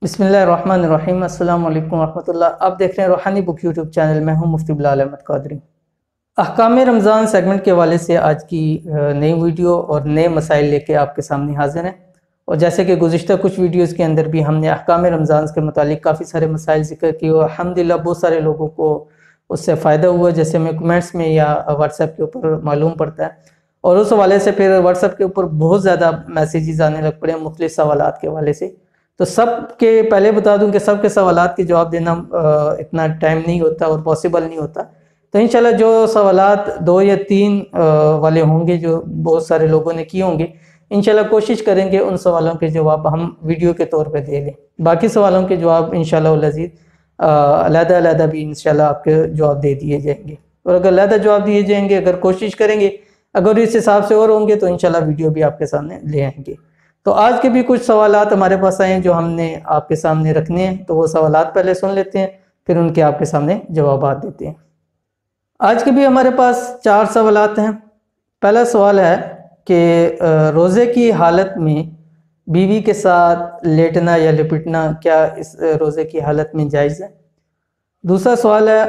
बिस्मिल्लाहिर्रहमानिर्रहीम। अस्सलाम वालेकुम रहमतुल्लाह। आप देख रहे हैं रूहानी बुक यूट्यूब चैनल। मैं हूं मुफ्ती बिलाल अहमद कादरी। अहकाम रमज़ान सेगमेंट के हवाले से आज की नई वीडियो और नए मसाइल लेके आपके सामने हाजिर हैं। और जैसे कि गुज़िश्ता कुछ वीडियोज़ के अंदर भी हमने अहकाम रमज़ान के मुतालिक काफ़ी सारे मसाइल ज़िक्र किए और अल्हम्दुलिल्लाह बहुत सारे लोगों को उससे फ़ायदा हुआ, जैसे हमें कमेंट्स में या व्हाट्सएप के ऊपर मालूम पड़ता है। और उस हवाले से फिर व्हाट्सएप के ऊपर बहुत ज़्यादा मैसेजेस आने लग पड़े मुख्तलिफ सवालात के हवाले से। तो सब के पहले बता दूं कि सब के सवालात के जवाब देना इतना टाइम नहीं होता और पॉसिबल नहीं होता। तो इंशाल्लाह जो सवालात 2 या 3 वाले होंगे जो बहुत सारे लोगों ने किए होंगे, इंशाल्लाह कोशिश करेंगे उन सवालों के जवाब हम वीडियो के तौर पे दे लें। बाकी सवालों के जवाब इंशाल्लाह अज़ीज़ अलग-अलग भी इंशाल्लाह आपके जवाब दे दिए जाएंगे। और अगर अलग जवाब दिए जाएंगे, अगर कोशिश करेंगे, अगर इस हिसाब से और होंगे तो इंशाल्लाह वीडियो भी आपके सामने ले आएंगे। तो आज के भी कुछ सवालात हमारे पास आए हैं जो हमने आपके सामने रखने हैं। तो वो सवालात पहले सुन लेते हैं, फिर उनके आपके सामने जवाब देते हैं। आज के भी हमारे पास 4 सवालात हैं। पहला सवाल है कि रोज़े की हालत में बीवी के साथ लेटना या लिपटना क्या इस रोज़े की हालत में जायज़ है। दूसरा सवाल है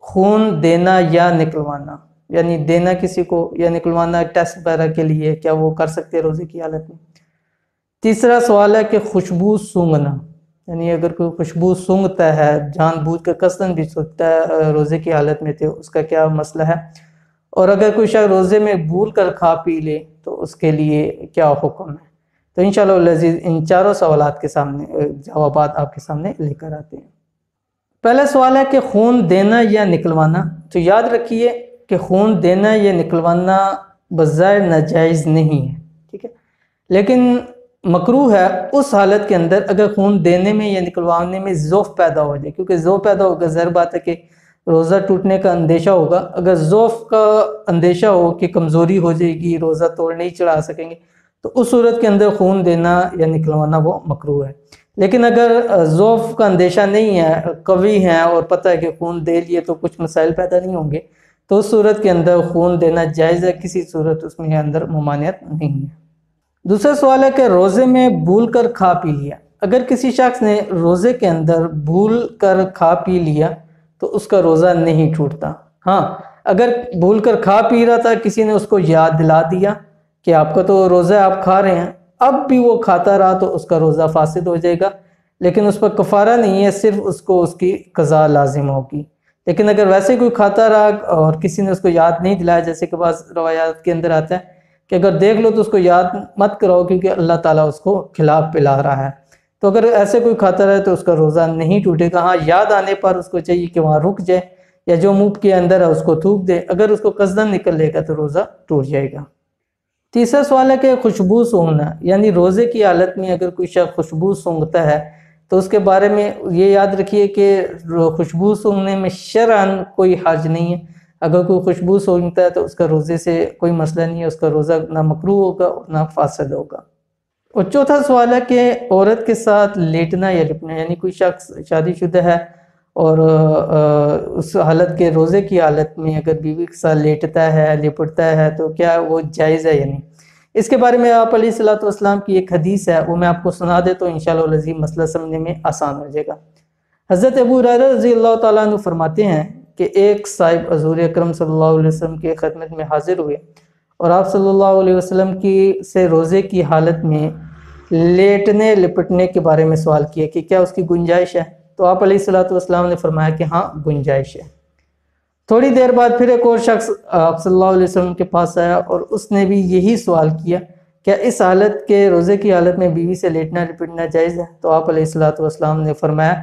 खून देना या निकलवाना, यानी देना किसी को या निकलवाना टेस्ट वगैरह के लिए, क्या वो कर सकते हैं रोज़े की हालत में। तीसरा सवाल है कि खुशबू सूंघना, यानी अगर कोई खुशबू सूंघता है, जानबूझ कर कसरत भी सूंघता है रोज़े की हालत में, तो उसका क्या मसला है। और अगर कोई शख्स रोज़े में भूल कर खा पी ले तो उसके लिए क्या हुक्म है। तो इंशाअल्लाह अज़ीज़ इन चारों सवालात के सामने जवाब आपके सामने लेकर आते हैं। पहला सवाल है कि खून देना या निकलवाना। तो याद रखिए कि खून देना या निकलवाना बज़ाहिर नाजायज़ नहीं है, ठीक है, लेकिन मकरूह है उस हालत के अंदर अगर खून देने में या निकलवाने में ज़ौफ़ पैदा हो जाए। क्योंकि ज़ौफ़ पैदा होगा, ज़ाहिर बात है कि रोज़ा टूटने का अंदेशा होगा। अगर ज़ौफ़ का अंदेशा हो कि कमज़ोरी हो जाएगी, रोज़ा तोड़ नहीं चढ़ा सकेंगे, तो उस सूरत के अंदर खून देना या निकलवाना वो मकरूह है। लेकिन अगर ज़ौफ़ का अंदेशा नहीं है, कवी हैं और पता है कि खून दे लिए तो कुछ मसाइल पैदा नहीं होंगे, तो उस सूरत के अंदर खून देना जायज़ है, किसी सूरत उसमें अंदर ममानियत नहीं है। दूसरा सवाल है कि रोज़े में भूल कर खा पी लिया। अगर किसी शख्स ने रोज़े के अंदर भूल कर खा पी लिया तो उसका रोज़ा नहीं टूटता। हाँ, अगर भूल कर खा पी रहा था, किसी ने उसको याद दिला दिया कि आपका तो रोज़ा आप खा रहे हैं, अब भी वो खाता रहा तो उसका रोज़ा फासिद हो जाएगा, लेकिन उस पर कफ़ारा नहीं है, सिर्फ उसको उसकी क़ज़ा लाजिम होगी। लेकिन अगर वैसे कोई खाता रहा और किसी ने उसको याद नहीं दिलाया, जैसे कि बाज़ रवायात के अंदर आता है कि अगर देख लो तो उसको याद मत कराओ क्योंकि अल्लाह ताला उसको खिला पिला रहा है, तो अगर ऐसे कोई खाता रहे तो उसका रोज़ा नहीं टूटेगा। हाँ, याद आने पर उसको चाहिए कि वहाँ रुक जाए या जो मुंह के अंदर है उसको थूक दे। अगर उसको कसदन निकल लेगा तो रोज़ा टूट जाएगा। तीसरा सवाल है कि खुशबू सूंघना, यानी रोज़े की हालत में अगर कोई शख्स खुशबू सूंघता है तो उसके बारे में ये याद रखिए कि खुशबू सूंघने में शरअन कोई हर्ज नहीं है। अगर कोई खुशबू सूंघता है तो उसका रोज़े से कोई मसला नहीं है, उसका रोज़ा ना मकरूह होगा और ना फासिद होगा। और चौथा सवाल है कि औरत के साथ लेटना या लिपटना, यानी कोई शख्स शादीशुदा है और उस हालत के रोज़े की हालत में अगर बीवी के साथ लेटता है, लिपटता है, तो क्या वो जायज़ है या नहीं। इसके बारे में आप अलैहिस्सलाम की एक हदीस है, वो मैं आपको सुना दे तो इंशाअल्लाह अज़ीज़ मसला समझने में आसान हो जाएगा। हज़रत अबू हुरैरा रज़ियल्लाहु तआला अन्हु फरमाते हैं कि एक साहिब हज़ूर अकरम सल्लल्लाहु अलैहि वसल्लम के खिदमत में हाजिर हुए और आप सल्लल्लाहु अलैहि वसल्लम की से रोज़े की हालत में लेटने लिपटने के बारे में सवाल किया कि क्या उसकी गुंजाइश है। तो आप अलैहिस्सलाम ने फरमाया कि हाँ, गुंजाइश है। थोड़ी देर बाद फिर एक और शख्स आप सल्लल्लाहु अलैहि वसल्लम के पास आया और उसने भी यही सवाल किया, क्या इस हालत के रोज़े की हालत में बीवी से लेटना लिपटना जायज़ है। तो आप अलैहिस्सलाम ने फरमाया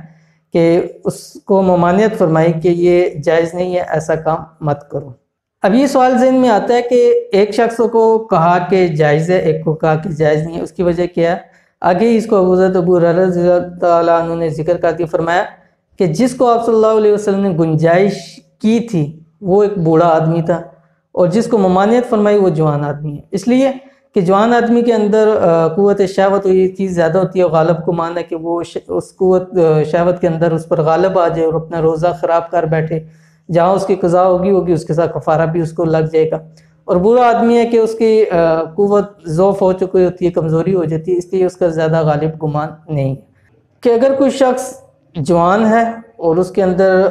कि उसको ममानियत फरमाई कि ये जायज़ नहीं है, ऐसा काम मत करो। अब ये सवाल ज़हन में आता है कि एक शख्स को कहा कि जायज़ है, एक को कहा कि जायज़ नहीं है, उसकी वजह क्या है। आगे ही इसको हज़रत अबू हुरैरा रज़ियल्लाहु तआला अन्हु ने जिक्र करके फरमाया कि जिसको आप सल्लल्लाहु अलैहि वसल्लम ने गुंजाइश की थी वो एक बूढ़ा आदमी था और जिसको ममानियत फरमाई वो जवान आदमी है। इसलिए कि जवान आदमी के अंदर क़ुव्वत शहवत ये चीज़ ज़्यादा होती है, गालिब को माना कि वो उस क़ुव्वत शहवत के अंदर उस पर गालिब आ जाए और अपना रोज़ा ख़राब कर बैठे। जहाँ उसकी क़ज़ा होगी उसके साथ कफ़ारा भी उसको लग जाएगा। और बुरा आदमी है कि उसकी क़ुव्वत ज़ौफ़ हो चुकी होती है, कमज़ोरी हो जाती है, इसलिए उसका ज़्यादा गालिब गुमान नहीं है। کہ اگر کوئی شخص جوان ہے اور اس کے اندر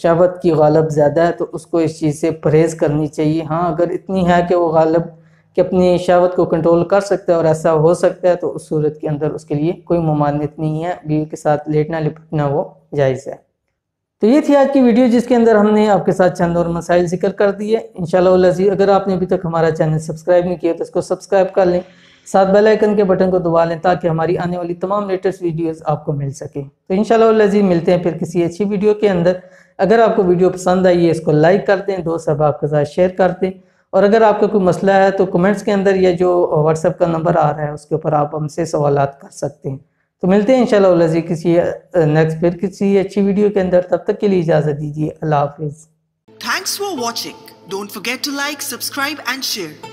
شہوت کی غالب زیادہ ہے تو اس کو اس چیز سے پرہیز کرنی چاہیے. ہاں اگر اتنی ہے کہ وہ غالب کہ اپنی شہوت کو کنٹرول کر سکتا ہے اور ایسا ہو سکتا ہے تو اس صورت کے اندر اس کے لیے کوئی ممانعت نہیں ہے, بیوی کے ساتھ لیٹنا لپٹنا وہ جائز ہے. تو یہ تھی آج کی ویڈیو جس کے اندر ہم نے آپ کے ساتھ چند اور مسائل ذکر کر دیے. انشاءاللہ العزیز اگر آپ نے ابھی تک ہمارا چینل سبسکرائب نہیں کیا تو اس کو سبسکرائب کر لیں, ساتھ بیل آئیکن کے بٹن کو دبا لیں تاکہ ہماری آنے والی تمام لیٹسٹ ویڈیوز آپ کو مل سکیں. تو انشاءاللہ العزیز ملتے ہیں پھر کسی اچھی ویڈیو کے اندر. اگر آپ کو ویڈیو پسند آئی ہے اس کو لائک کر دیں, دوست احباب کے ساتھ شیئر کر دیں, اور اگر آپ کا کوئی مسئلہ ہے تو کمنٹس کے اندر یا جو واٹس ایپ کا نمبر آ رہا ہے اس کے اوپر آپ ہم سے سوالات کر سکتے ہیں. تو ملتے ہیں انشاءاللہ العزیز کسی نیکسٹ پھر کسی اچھی ویڈیو کے اندر. تب تک کے لیے اجازت دیجیے. اللہ حافظ. Thanks for watching. Don't forget to like, subscribe and share.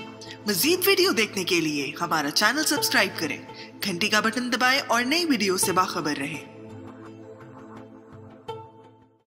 مزید ویڈیو دیکھنے کے لیے ہمارا چینل سبسکرائب کریں, گھنٹی کا بٹن دبائیں اور نئی ویڈیو سے باخبر رہیں.